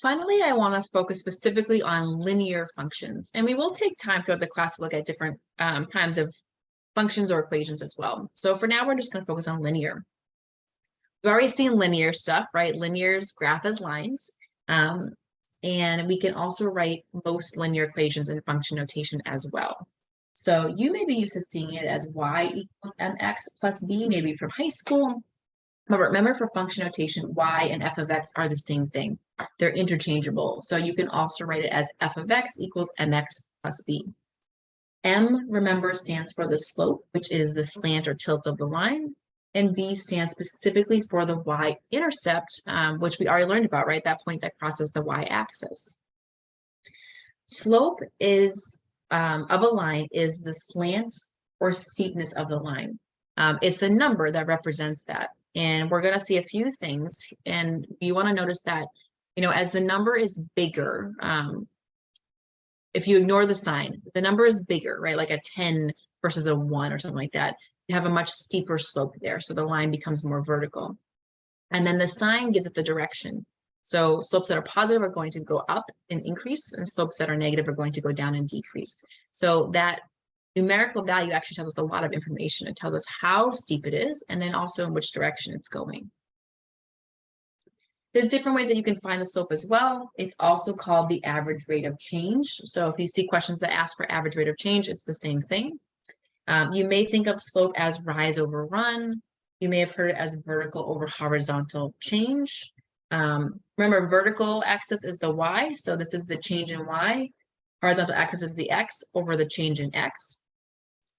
Finally, I want us to focus specifically on linear functions, and we will take time throughout the class to look at different kinds of functions or equations as well. So for now, we're just going to focus on linear. We've already seen linear stuff, right? Linear's graph as lines. And we can also write most linear equations in function notation as well. So you may be used to seeing it as y equals mx plus b, maybe from high school. But remember, for function notation, y and f of x are the same thing. They're interchangeable. So you can also write it as f of x equals mx plus b. M, remember, stands for the slope, which is the slant or tilt of the line. And b stands specifically for the y-intercept, which we already learned about, right? That point that crosses the y-axis. Slope is of a line is the slant or steepness of the line. It's a number that represents that. And we're going to see a few things. And you want to notice that, as the number is bigger, if you ignore the sign, the number is bigger, right? Like a 10 versus a 1 or something like that. You have a much steeper slope there. So the line becomes more vertical. And then the sign gives it the direction. So slopes that are positive are going to go up and increase, and slopes that are negative are going to go down and decrease. So that numerical value actually tells us a lot of information. It tells us how steep it is, and then also in which direction it's going. There's different ways that you can find the slope as well. It's also called the average rate of change. So if you see questions that ask for average rate of change, it's the same thing. You may think of slope as rise over run. You may have heard it as vertical over horizontal change. Remember, vertical axis is the y, so this is the change in y. Horizontal axis is the x over the change in x.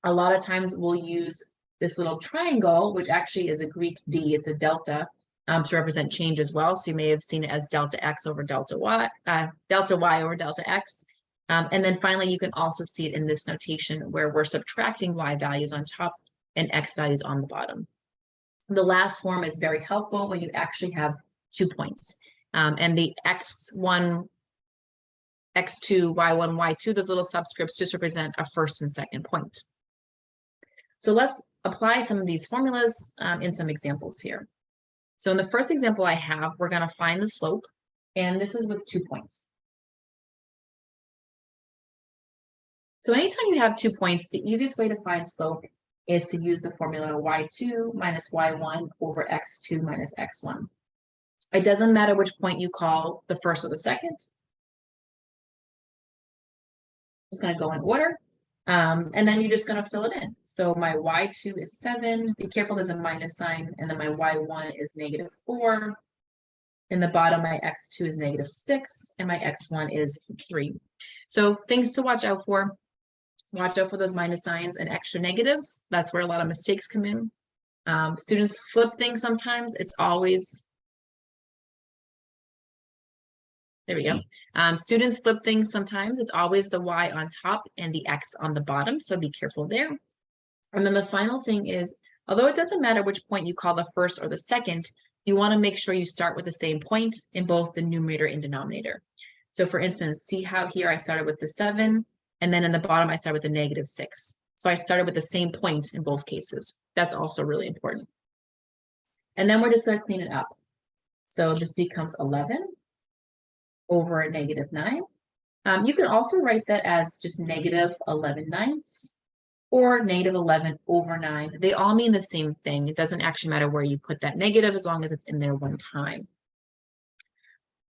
A lot of times we'll use this little triangle, which actually is a Greek d, it's a delta, to represent change as well. So you may have seen it as delta x over delta y over delta x. And then finally, you can also see it in this notation where we're subtracting y values on top and x values on the bottom. The last form is very helpful when you actually have 2 points. And the x1, x2, y1, y2, those little subscripts just represent a first and second point. So let's apply some of these formulas in some examples here. So in the first example I have, we're going to find the slope, and this is with 2 points. So anytime you have 2 points, the easiest way to find slope is to use the formula y2 minus y1 over x2 minus x1. It doesn't matter which point you call the first or the second. Just going to go in order. And then you're just going to fill it in. So my y2 is 7. Be careful, there's a minus sign. And then my y1 is -4. In the bottom, my x2 is -6. And my x1 is 3. So things to watch out for. Watch out for those minus signs and extra negatives. That's where a lot of mistakes come in. Students flip things sometimes. It's always... There we go. Students flip things sometimes. It's always the y on top and the x on the bottom, so be careful there. And then the final thing is, although it doesn't matter which point you call the first or the second, you want to make sure you start with the same point in both the numerator and denominator. So for instance, see how here I started with the 7, and then in the bottom I started with the -6. So I started with the same point in both cases. That's also really important. And then we're just going to clean it up. So this becomes 11 over a -9. You can also write that as just -11/9 or -11 over 9. They all mean the same thing. It doesn't actually matter where you put that negative as long as it's in there one time.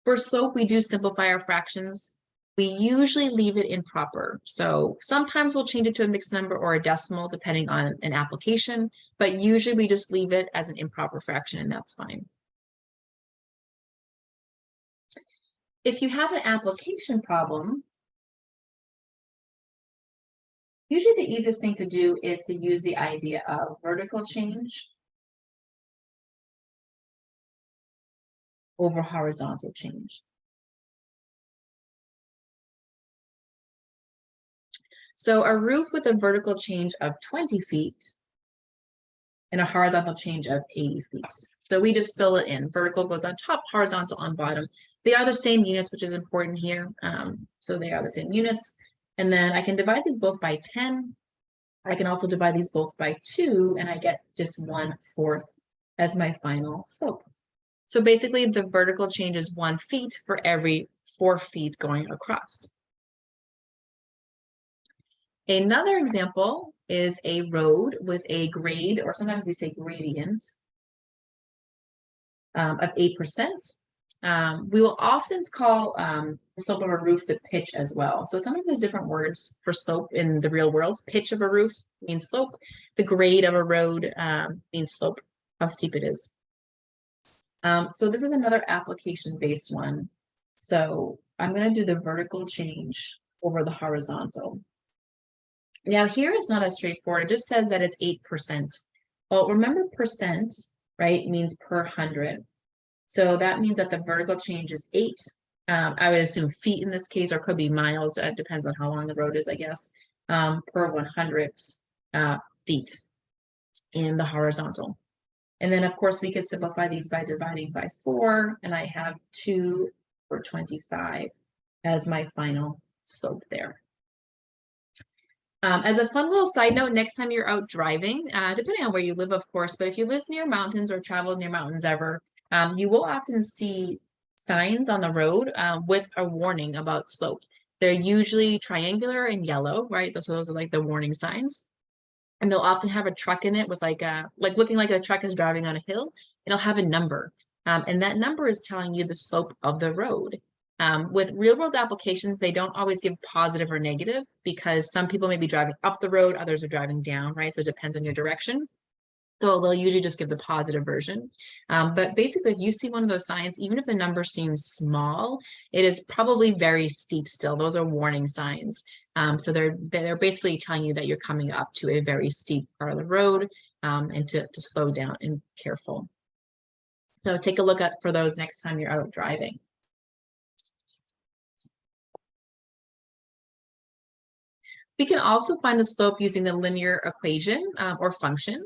For slope, we do simplify our fractions. We usually leave it improper. So sometimes we'll change it to a mixed number or a decimal depending on an application, but usually we just leave it as an improper fraction, and that's fine. If you have an application problem, usually the easiest thing to do is to use the idea of vertical change over horizontal change. So a roof with a vertical change of 20 feet and a horizontal change of 80 feet. So we just fill it in. Vertical goes on top, horizontal on bottom. They are the same units, which is important here. So they are the same units. And then I can divide these both by 10. I can also divide these both by 2, and I get just 1/4 as my final slope. So basically the vertical change is 1 feet for every 4 feet going across. Another example is a road with a grade, or sometimes we say gradient, of 8%. We will often call the slope of a roof the pitch as well. So sometimes there's different words for slope in the real world. Pitch of a roof means slope. The grade of a road means slope, how steep it is. So this is another application-based one. So I'm going to do the vertical change over the horizontal. Now here it's not as straightforward. It just says that it's 8%. Well, remember percent, right, means per 100. So that means that the vertical change is 8. I would assume feet in this case, or could be miles. It depends on how long the road is, I guess, per 100 feet in the horizontal. And then, of course, we could simplify these by dividing by 4, and I have 2 or 25 as my final slope there. As a fun little side note, next time you're out driving, depending on where you live, of course, but if you live near mountains or travel near mountains ever, you will often see signs on the road with a warning about slope. They're usually triangular and yellow, right? So those are like the warning signs. And they'll often have a truck in it with like looking like a truck is driving on a hill. It'll have a number. And that number is telling you the slope of the road. With real world applications, they don't always give positive or negative because some people may be driving up the road, others are driving down, right? So it depends on your direction. So they'll usually just give the positive version. But basically, if you see one of those signs, even if the number seems small, it is probably very steep still. Those are warning signs. So they're basically telling you that you're coming up to a very steep part of the road and to slow down and be careful. So take a look at for those next time you're out driving. We can also find the slope using the linear equation or function.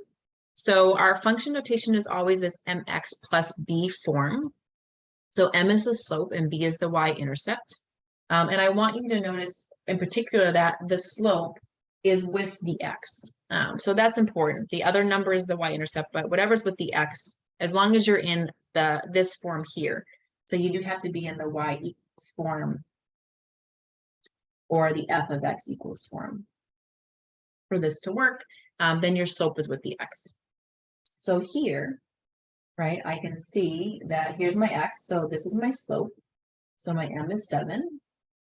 So our function notation is always this mx plus b form. So m is the slope and b is the y-intercept. And I want you to notice in particular that the slope is with the x. So that's important. The other number is the y-intercept, but whatever's with the x, as long as you're in this form here. So you do have to be in the y equals form or the f of x equals form. For this to work, then your slope is with the x. So here, right, I can see that here's my x, so this is my slope. So my m is 7,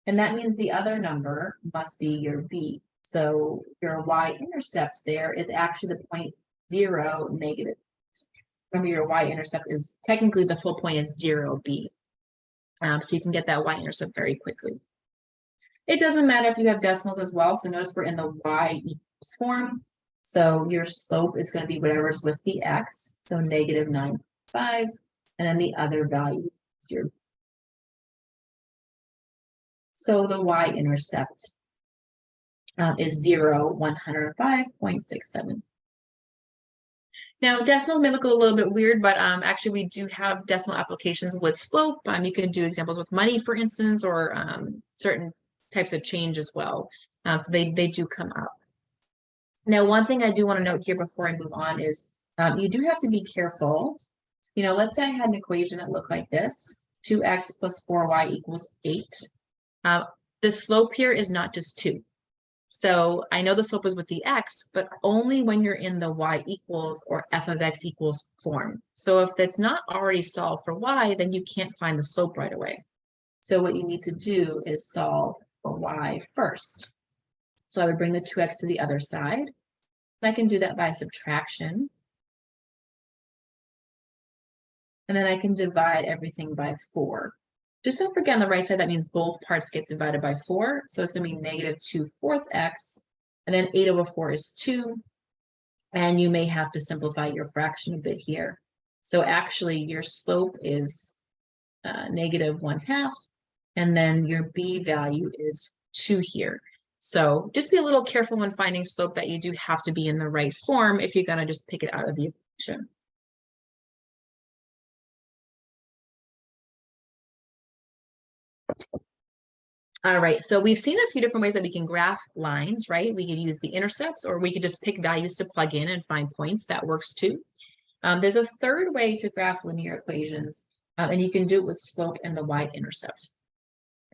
and that means the other number must be your b. So your y-intercept there is actually the point 0, negative. Remember, your y-intercept is technically the full point is 0b. So you can get that y-intercept very quickly. It doesn't matter if you have decimals as well. So notice we're in the y equals form. So your slope is going to be whatever's with the x. So negative 9.5. And then the other value is your. So the y-intercept is 0, 105.67. Now, decimals may look a little bit weird, but actually we do have decimal applications with slope. You can do examples with money, for instance, or certain types of change as well. So they do come up. Now, one thing I do want to note here before I move on is you do have to be careful. You know, let's say I had an equation that looked like this, 2x plus 4y equals 8. The slope here is not just 2. So I know the slope is with the x, but only when you're in the y equals or f of x equals form. So if that's not already solved for y, then you can't find the slope right away. So what you need to do is solve for y first. So I would bring the 2x to the other side. And I can do that by subtraction. And then I can divide everything by 4. Just don't forget on the right side, that means both parts get divided by 4. So it's going to be negative 2/4 x. And then 8 over 4 is 2. And you may have to simplify your fraction a bit here. So actually your slope is negative 1/2. And then your b value is 2 here. So just be a little careful when finding slope that you do have to be in the right form if you're going to just pick it out of the equation. All right, so we've seen a few different ways that we can graph lines, right? We could use the intercepts, or we could just pick values to plug in and find points. That works too. There's a third way to graph linear equations, and you can do it with slope and the y-intercept.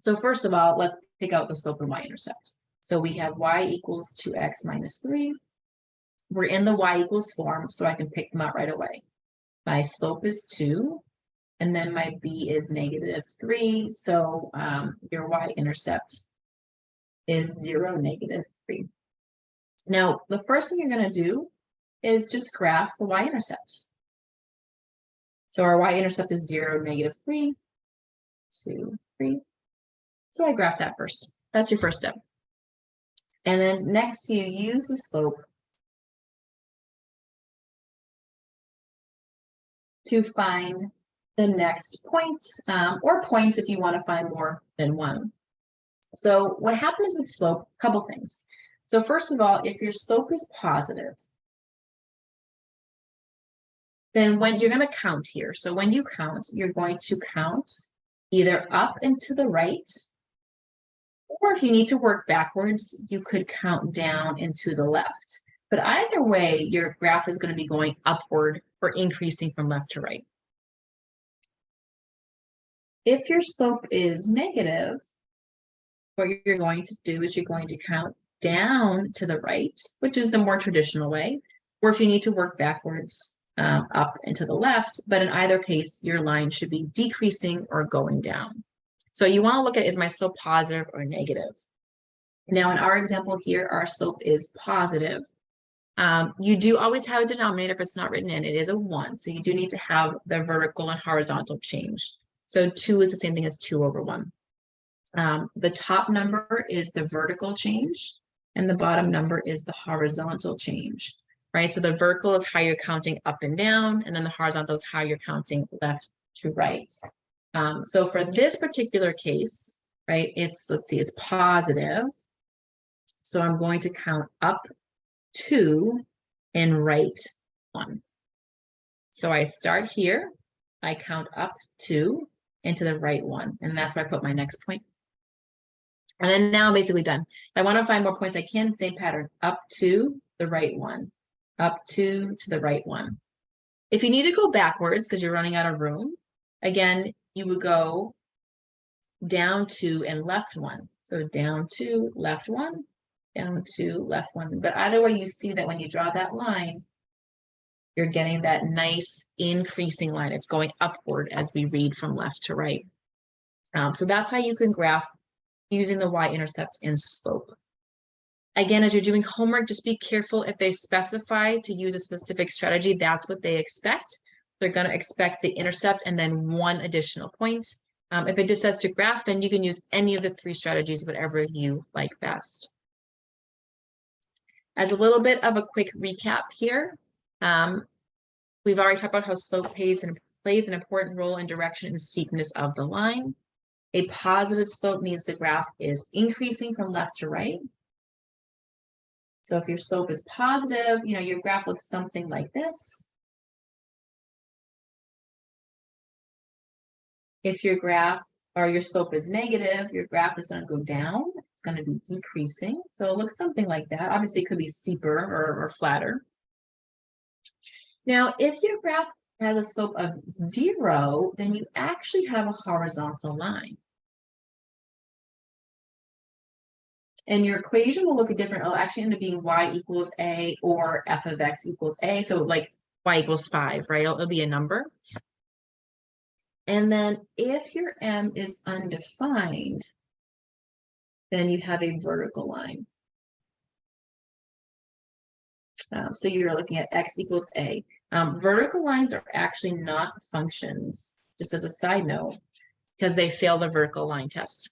So first of all, let's pick out the slope and y-intercept. So we have y equals 2x minus 3. We're in the y equals form, so I can pick them out right away. My slope is 2, and then my b is negative 3. So your y-intercept is 0, negative 3. Now, the first thing you're going to do is just graph the y-intercept. So our y-intercept is 0, negative 3, 2, 3. So I graph that first. That's your first step. And then next you use the slope to find the next point, or points if you want to find more than one. So what happens with slope, a couple things. So first of all, if your slope is positive, then when you're going to count here. So when you count, you're going to count either up and to the right, or if you need to work backwards, you could count down and to the left. But either way, your graph is going to be going upward or increasing from left to right. If your slope is negative, what you're going to do is you're going to count down to the right, which is the more traditional way, or if you need to work backwards, up and to the left, but in either case, your line should be decreasing or going down. So you want to look at, is my slope positive or negative? Now in our example here, our slope is positive. You do always have a denominator if it's not written in, it is a 1. So you do need to have the vertical and horizontal change. So 2 is the same thing as 2 over 1. The top number is the vertical change, and the bottom number is the horizontal change, right? So the vertical is how you're counting up and down, and then the horizontal is how you're counting left to right. So for this particular case, right, it's, let's see, it's positive. So I'm going to count up 2 and right 1. So I start here, I count up 2 and to the right 1, and that's where I put my next point. And then now I'm basically done. If I want to find more points, I can, same pattern, up 2, the right 1, up 2 to the right 1. If you need to go backwards because you're running out of room, again, you would go down 2 and left 1. So down 2, left 1, down 2, left 1. But either way, you see that when you draw that line, you're getting that nice increasing line. It's going upward as we read from left to right. So that's how you can graph using the y-intercept and slope. Again, as you're doing homework, just be careful if they specify to use a specific strategy, that's what they expect. They're going to expect the intercept and then one additional point. If it just says to graph, then you can use any of the 3 strategies, whatever you like best. As a little bit of a quick recap here, we've already talked about how slope plays an important role in direction and steepness of the line. A positive slope means the graph is increasing from left to right. So if your slope is positive, your graph looks something like this. If your graph or your slope is negative, your graph is going to go down. It's going to be decreasing. So it looks something like that. Obviously, it could be steeper or flatter. Now, if your graph has a slope of 0, then you actually have a horizontal line. And your equation will look different. It'll actually end up being y equals a or f of x equals a. So like y equals 5, right? It'll be a number. And then if your m is undefined, then you have a vertical line. So you're looking at x equals a. Vertical lines are actually not functions, just as a side note, because they fail the vertical line test.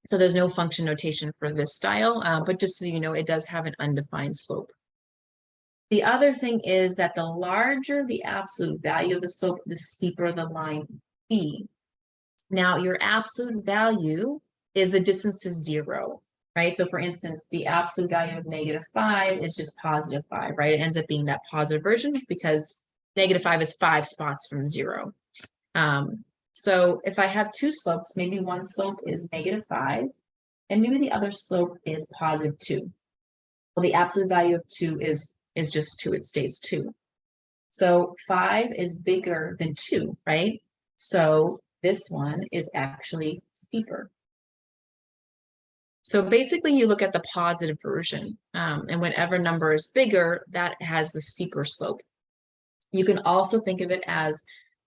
So there's no function notation for this style, but just so you know, it does have an undefined slope. The other thing is that the larger the absolute value of the slope, the steeper the line will be. Now, your absolute value is the distance to 0, right? So for instance, the absolute value of -5 is just +5, right? It ends up being that positive version because -5 is 5 spots from 0. So if I have 2 slopes, maybe one slope is -5, and maybe the other slope is +2. Well, the absolute value of 2 is just 2, it stays 2. So 5 is bigger than 2, right? So this one is actually steeper. So basically you look at the positive version, and whenever number is bigger, that has the steeper slope. You can also think of it as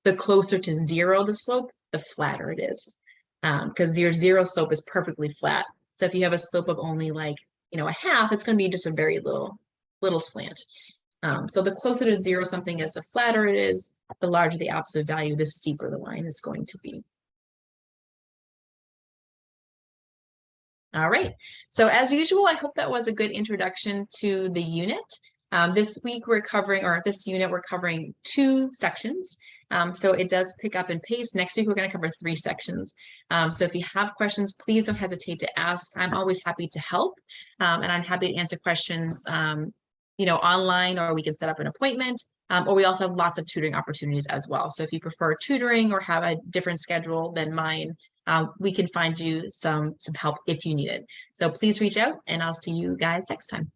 the closer to 0 the slope, the flatter it is. Because your 0 slope is perfectly flat. So if you have a slope of only like, a half, it's going to be just a very little slant. So the closer to 0 something is, the flatter it is, the larger the absolute value, the steeper the line is going to be. All right, so as usual, I hope that was a good introduction to the unit. This week we're covering, or this unit, we're covering 2 sections. So it does pick up and pace. Next week, we're going to cover 3 sections. So if you have questions, please don't hesitate to ask. I'm always happy to help, and I'm happy to answer questions, online, or we can set up an appointment, or we also have lots of tutoring opportunities as well. So if you prefer tutoring or have a different schedule than mine, we can find you some help if you need it. So please reach out, and I'll see you guys next time.